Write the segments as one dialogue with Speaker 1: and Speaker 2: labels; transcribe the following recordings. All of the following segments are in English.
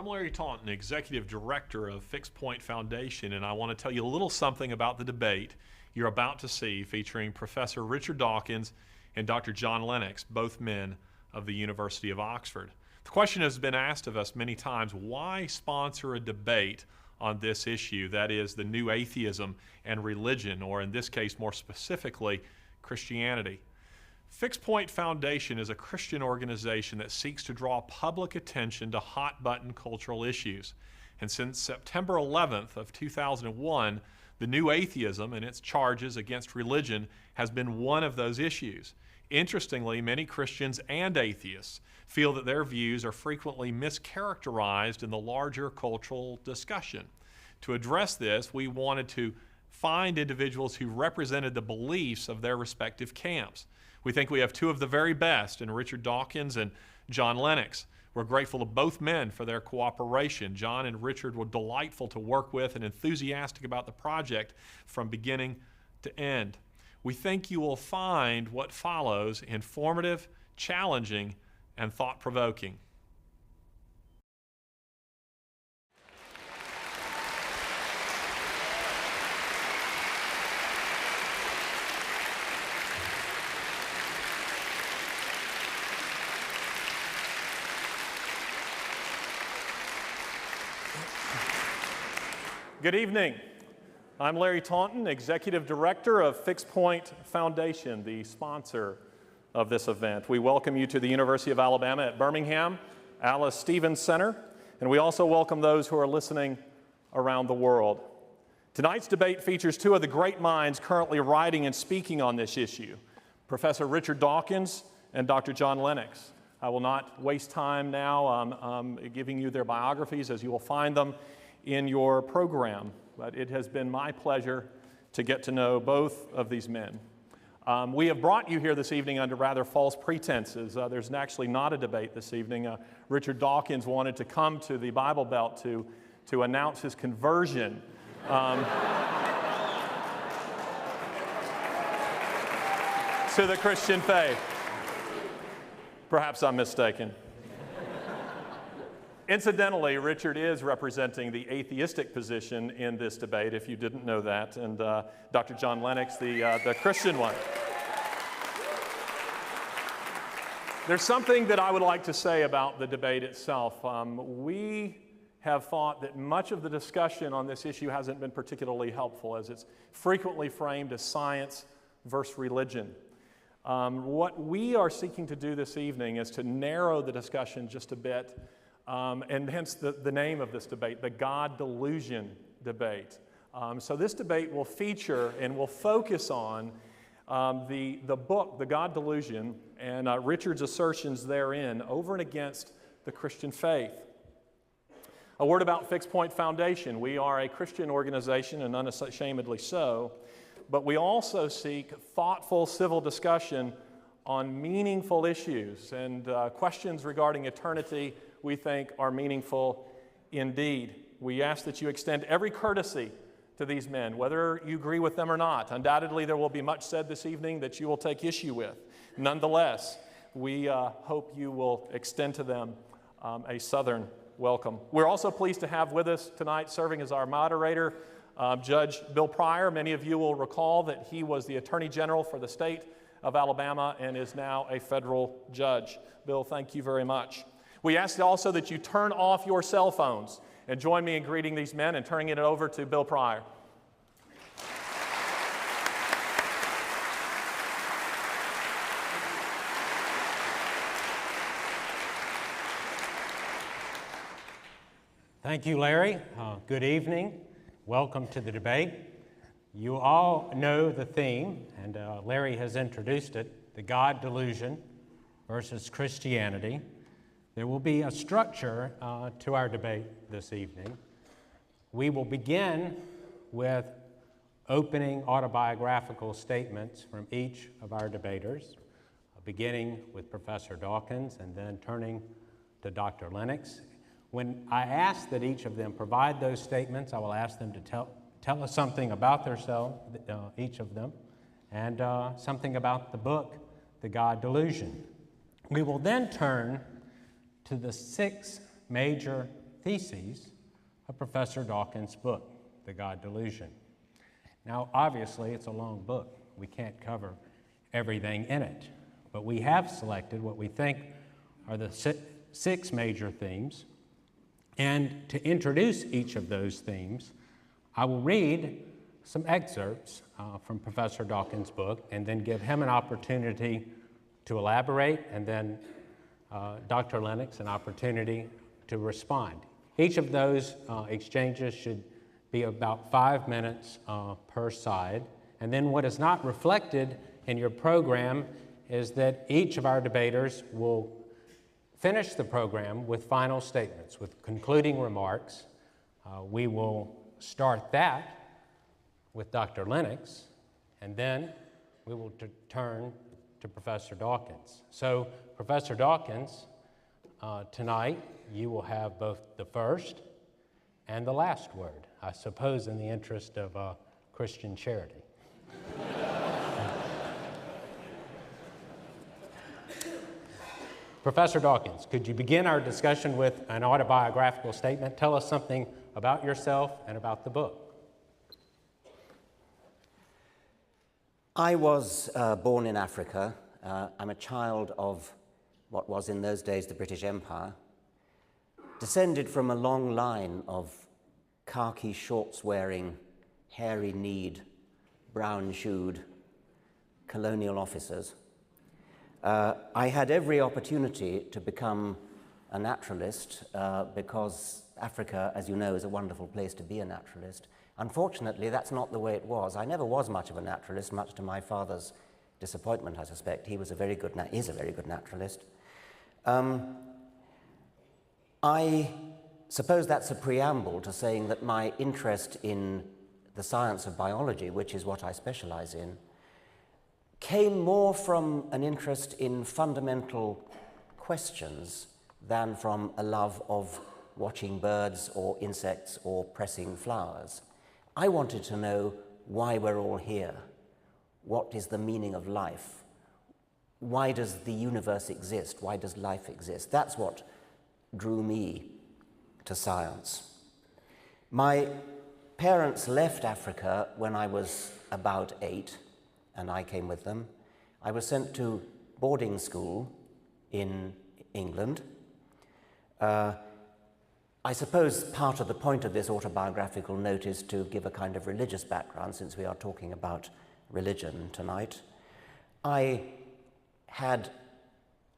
Speaker 1: I'm Larry Taunton, Executive Director of Fixed Point Foundation, and I want to tell you a little something about the debate you're about to see featuring Professor Richard Dawkins and Dr. John Lennox, both men of the University of Oxford. The question has been asked of us many times, why sponsor a debate on this issue, that is, the new atheism and religion, or in this case, more specifically, Christianity? Fixed Point Foundation is a Christian organization that seeks to draw public attention to hot-button cultural issues. And since September 11th of 2001, the new atheism and its charges against religion has been one of those issues. Interestingly, many Christians and atheists feel that their views are frequently mischaracterized in the larger cultural discussion. To address this, we wanted to find individuals who represented the beliefs of their respective camps. We think we have two of the very best in Richard Dawkins and John Lennox. We're grateful to both men for their cooperation. John and Richard were delightful to work with and enthusiastic about the project from beginning to end. We think you will find what follows informative, challenging, and thought-provoking. Good evening. I'm Larry Taunton, Executive Director of Fixed Point Foundation, the sponsor of this event. We welcome you to the University of Alabama at Birmingham, Alice Stevens Center, and we also welcome those who are listening around the world. Tonight's debate features two of the great minds currently writing and speaking on this issue, Professor Richard Dawkins and Dr. John Lennox. I will not waste time now giving you their biographies, as you will find them in your program, but it has been my pleasure to get to know both of these men. We have brought you here this evening under rather false pretenses. There's actually not a debate this evening. Richard Dawkins wanted to come to the Bible Belt to announce his conversion. To the Christian faith. Perhaps I'm mistaken. Incidentally, Richard is representing the atheistic position in this debate, if you didn't know that, and Dr. John Lennox, the Christian one. There's something that I would like to say about the debate itself. We have thought that much of the discussion on this issue hasn't been particularly helpful, as it's frequently framed as science versus religion. What we are seeking to do this evening is to narrow the discussion just a bit, and hence the name of this debate, the God Delusion debate. So this debate will feature and will focus on the book, The God Delusion, and Richard's assertions therein over and against the Christian faith. A word about Fixed Point Foundation. We are a Christian organization, and unashamedly so, but we also seek thoughtful civil discussion on meaningful issues, and questions regarding eternity we think are meaningful indeed. We ask that you extend every courtesy to these men, whether you agree with them or not. Undoubtedly, there will be much said this evening that you will take issue with. Nonetheless, we hope you will extend to them a Southern welcome. We're also pleased to have with us tonight, serving as our moderator, Judge Bill Pryor. Many of you will recall that he was the Attorney General for the state of Alabama and is now a federal judge. Bill, thank you very much. We ask also that you turn off your cell phones and join me in greeting these men and turning it over to Bill Pryor.
Speaker 2: Thank you, Larry. Good evening. Welcome to the debate. You all know the theme, and Larry has introduced it, the God Delusion versus Christianity. There will be a structure to our debate this evening. We will begin with opening autobiographical statements from each of our debaters, beginning with Professor Dawkins and then turning to Dr. Lennox. When I ask that each of them provide those statements, I will ask them to tell us something about themselves, each of them, and something about the book, The God Delusion. We will then turn to the 6 major theses of Professor Dawkins' book, The God Delusion. Now, obviously, it's a long book. We can't cover everything in it, but we have selected what we think are the six major themes. And to introduce each of those themes, I will read some excerpts from Professor Dawkins' book and then give him an opportunity to elaborate, and then Dr. Lennox an opportunity to respond. Each of those exchanges should be about 5 minutes per side. And then what is not reflected in your program is that each of our debaters will finish the program with final statements, with concluding remarks. We will start that with Dr. Lennox, and then we will turn to Professor Dawkins. So, Professor Dawkins, tonight you will have both the first and the last word, I suppose in the interest of Christian charity. Professor Dawkins, could you begin our discussion with an autobiographical statement? Tell us something about yourself and about the book.
Speaker 3: I was born in Africa. I'm a child of what was in those days the British Empire, descended from a long line of khaki shorts-wearing, hairy-kneed, brown-shoed colonial officers. I had every opportunity to become a naturalist because Africa, as you know, is a wonderful place to be a naturalist. Unfortunately, that's not the way it was. I never was much of a naturalist, much to my father's disappointment, I suspect. He was a very good naturalist. I suppose that's a preamble to saying that my interest in the science of biology, which is what I specialize in, came more from an interest in fundamental questions than from a love of watching birds or insects or pressing flowers. I wanted to know why we're all here. What is the meaning of life? Why does the universe exist? Why does life exist? That's what drew me to science. My parents left Africa when I was about 8, and I came with them. I was sent to boarding school in England. I suppose part of the point of this autobiographical note is to give a kind of religious background, since we are talking about religion tonight. I had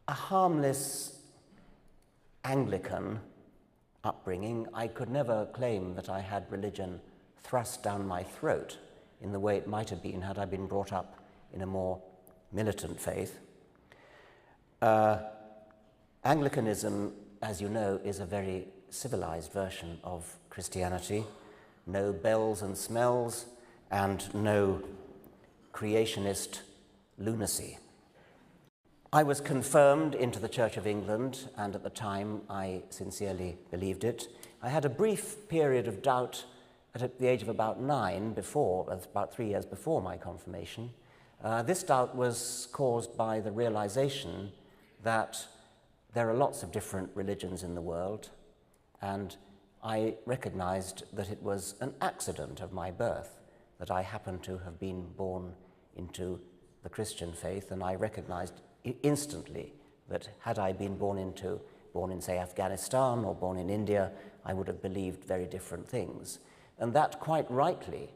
Speaker 3: a harmless Anglican upbringing. I could never claim that I had religion thrust down my throat in the way it might have been had I been brought up in a more militant faith. Anglicanism, as you know, is a very civilized version of Christianity. No bells and smells and no creationist lunacy. I was confirmed into the Church of England, and at the time I sincerely believed it. I had a brief period of doubt at the age of about 9, about 3 years before my confirmation. This doubt was caused by the realization that there are lots of different religions in the world, and I recognized that it was an accident of my birth, that I happened to have been born into the Christian faith, and I recognized instantly that had I been born in, say, Afghanistan or born in India, I would have believed very different things. And that quite rightly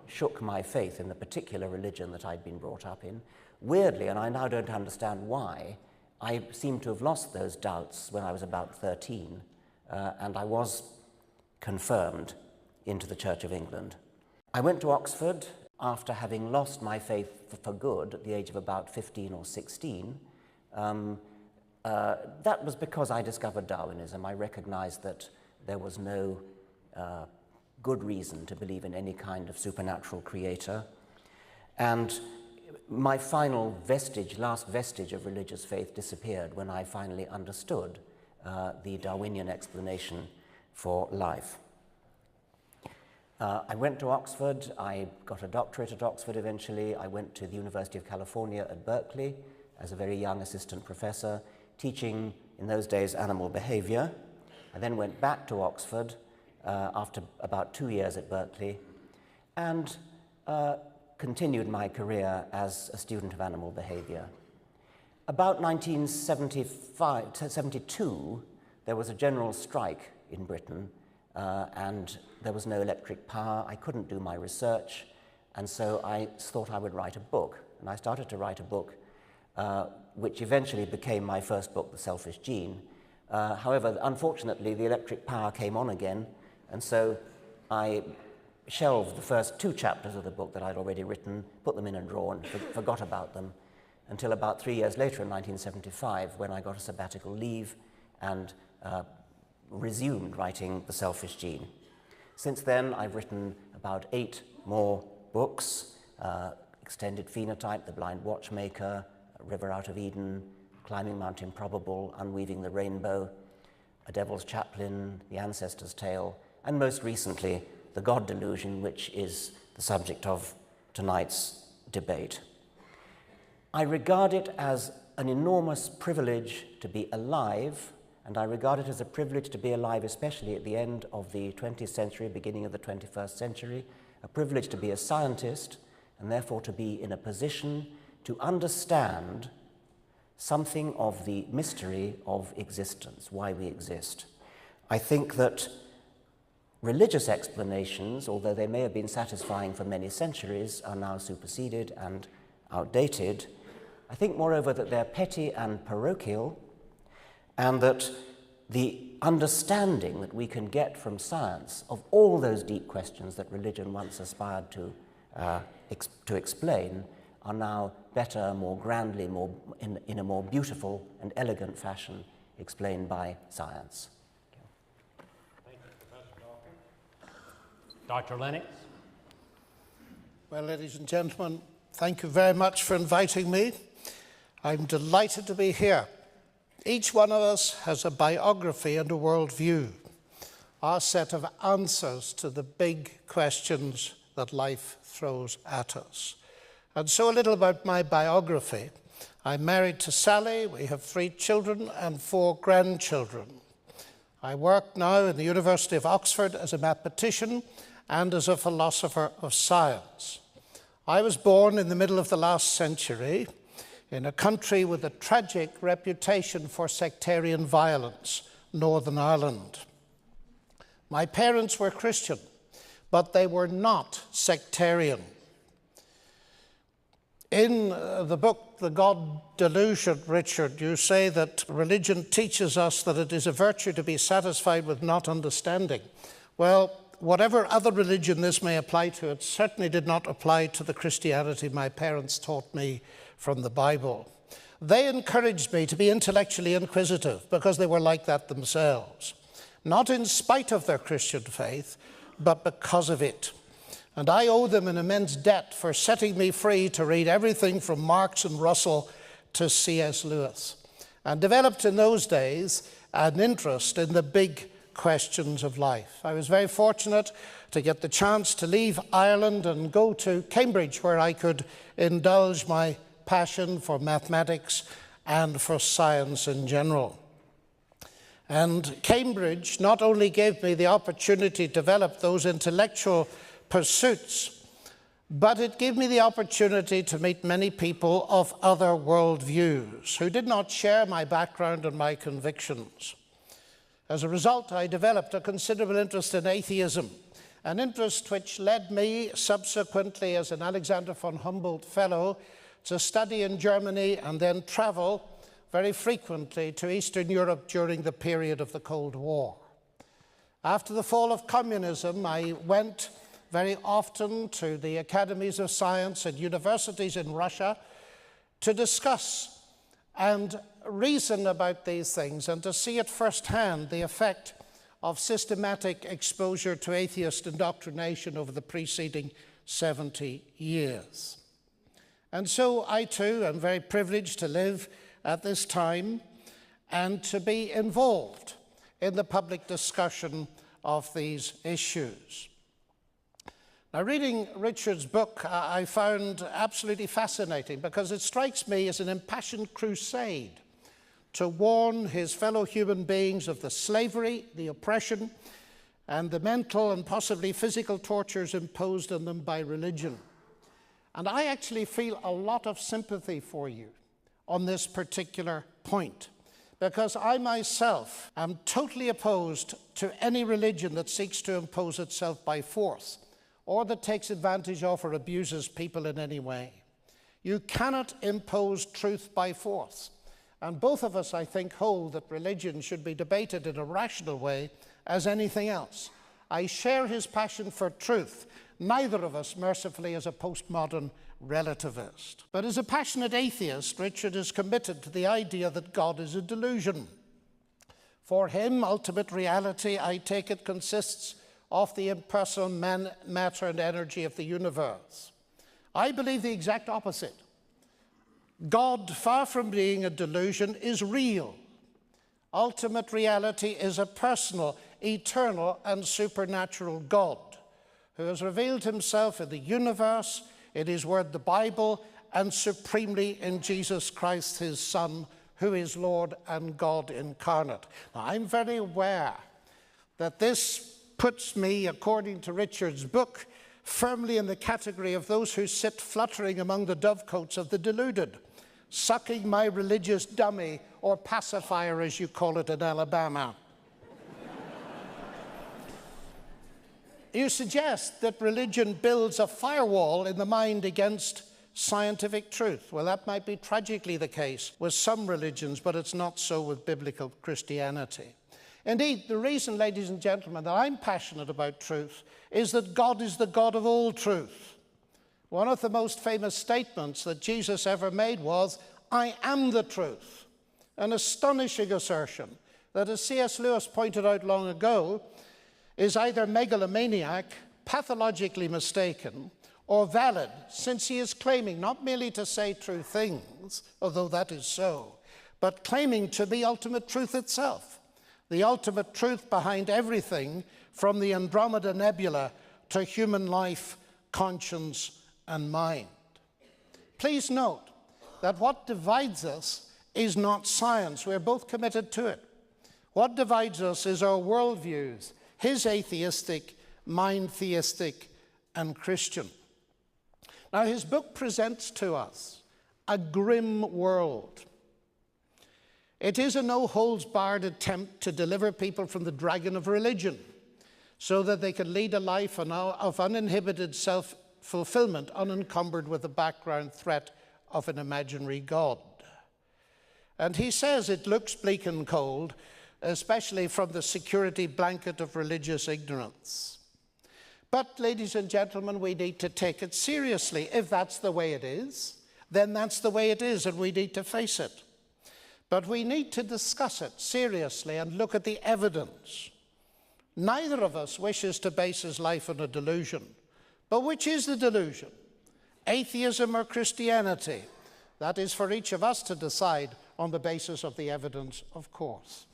Speaker 3: shook my faith in the particular religion that I'd been brought up in. Weirdly, and I now don't understand why, I seem to have lost those doubts when I was about 13, and I was confirmed into the Church of England. I went to Oxford after having lost my faith for good at the age of about 15 or 16. That was because I discovered Darwinism. I recognized that there was no good reason to believe in any kind of supernatural creator. And my final last vestige of religious faith disappeared when I finally understood the Darwinian explanation for life. I went to Oxford. I got a doctorate at Oxford eventually. I went to the University of California at Berkeley as a very young assistant professor, teaching, in those days, animal behavior. I then went back to Oxford after about 2 years at Berkeley, and continued my career as a student of animal behavior. About 1972, there was a general strike in Britain, and there was no electric power. I couldn't do my research, and so I thought I would write a book. And I started to write a book, which eventually became my first book, The Selfish Gene. However, unfortunately, the electric power came on again, and so I shelved the first 2 chapters of the book that I'd already written, put them in a drawer, and forgot about them, until about 3 years later in 1975, when I got a sabbatical leave and resumed writing The Selfish Gene. Since then, I've written about 8 more books: Extended Phenotype, The Blind Watchmaker, River Out of Eden, Climbing Mount Improbable, Unweaving the Rainbow, A Devil's Chaplain, The Ancestor's Tale, and most recently, The God Delusion, which is the subject of tonight's debate. I regard it as an enormous privilege to be alive, and I regard it as a privilege to be alive especially at the end of the 20th century, beginning of the 21st century, a privilege to be a scientist, and therefore to be in a position to understand something of the mystery of existence, why we exist. I think that religious explanations, although they may have been satisfying for many centuries, are now superseded and outdated. I think, moreover, that they're petty and parochial, and that the understanding that we can get from science of all those deep questions that religion once aspired to explain are now better, more grandly, in a more beautiful and elegant fashion explained by science.
Speaker 2: Thank you, Professor Dawkins. Dr. Lennox?
Speaker 4: Well, ladies and gentlemen, thank you very much for inviting me. I'm delighted to be here. Each one of us has a biography and a worldview, our set of answers to the big questions that life throws at us. And so a little about my biography. I'm married to Sally. We have 3 children and 4 grandchildren. I work now in the University of Oxford as a mathematician and as a philosopher of science. I was born in the middle of the last century in a country with a tragic reputation for sectarian violence, Northern Ireland. My parents were Christian, but they were not sectarian. In the book, The God Delusion, Richard, you say that religion teaches us that it is a virtue to be satisfied with not understanding. Well, whatever other religion this may apply to, it certainly did not apply to the Christianity my parents taught me from the Bible. They encouraged me to be intellectually inquisitive because they were like that themselves, not in spite of their Christian faith, but because of it. And I owe them an immense debt for setting me free to read everything from Marx and Russell to C.S. Lewis, and developed in those days an interest in the big questions of life. I was very fortunate to get the chance to leave Ireland and go to Cambridge, where I could indulge my passion for mathematics and for science in general. And Cambridge not only gave me the opportunity to develop those intellectual pursuits, but it gave me the opportunity to meet many people of other worldviews who did not share my background and my convictions. As a result, I developed a considerable interest in atheism, an interest which led me subsequently as an Alexander von Humboldt Fellow to study in Germany and then travel very frequently to Eastern Europe during the period of the Cold War. After the fall of communism, I went very often to the academies of science and universities in Russia to discuss and reason about these things and to see at firsthand the effect of systematic exposure to atheist indoctrination over the preceding 70 years. And so I too am very privileged to live at this time and to be involved in the public discussion of these issues. Now, reading Richard's book, I found absolutely fascinating because it strikes me as an impassioned crusade to warn his fellow human beings of the slavery, the oppression, and the mental and possibly physical tortures imposed on them by religion. And I actually feel a lot of sympathy for you on this particular point, because I myself am totally opposed to any religion that seeks to impose itself by force or that takes advantage of or abuses people in any way. You cannot impose truth by force. And both of us, I think, hold that religion should be debated in a rational way as anything else. I share his passion for truth. Neither of us, mercifully, is a postmodern relativist. But as a passionate atheist, Richard is committed to the idea that God is a delusion. For him, ultimate reality, I take it, consists of the impersonal matter and energy of the universe. I believe the exact opposite. God, far from being a delusion, is real. Ultimate reality is a personal, eternal, and supernatural God who has revealed himself in the universe, in his word, the Bible, and supremely in Jesus Christ, his Son, who is Lord and God incarnate. Now, I'm very aware that this puts me, according to Richard's book, firmly in the category of those who sit fluttering among the dovecotes of the deluded, sucking my religious dummy, or pacifier, as you call it in Alabama. You suggest that religion builds a firewall in the mind against scientific truth. Well, that might be tragically the case with some religions, but it's not so with biblical Christianity. Indeed, the reason, ladies and gentlemen, that I'm passionate about truth is that God is the God of all truth. One of the most famous statements that Jesus ever made was, "I am the truth." An astonishing assertion that, as C.S. Lewis pointed out long ago, is either megalomaniac, pathologically mistaken, or valid, since he is claiming not merely to say true things, although that is so, but claiming to be ultimate truth itself, the ultimate truth behind everything from the Andromeda Nebula to human life, conscience, and mind. Please note that what divides us is not science. We're both committed to it. What divides us is our worldviews, his atheistic, mine theistic, and Christian. Now, his book presents to us a grim world. It is a no-holds-barred attempt to deliver people from the dragon of religion so that they can lead a life of uninhibited self-fulfillment, unencumbered with the background threat of an imaginary God. And he says it looks bleak and cold, especially from the security blanket of religious ignorance. But, ladies and gentlemen, we need to take it seriously. If that's the way it is, then that's the way it is, and we need to face it. But we need to discuss it seriously and look at the evidence. Neither of us wishes to base his life on a delusion. But which is the delusion? Atheism or Christianity? That is for each of us to decide on the basis of the evidence, of course.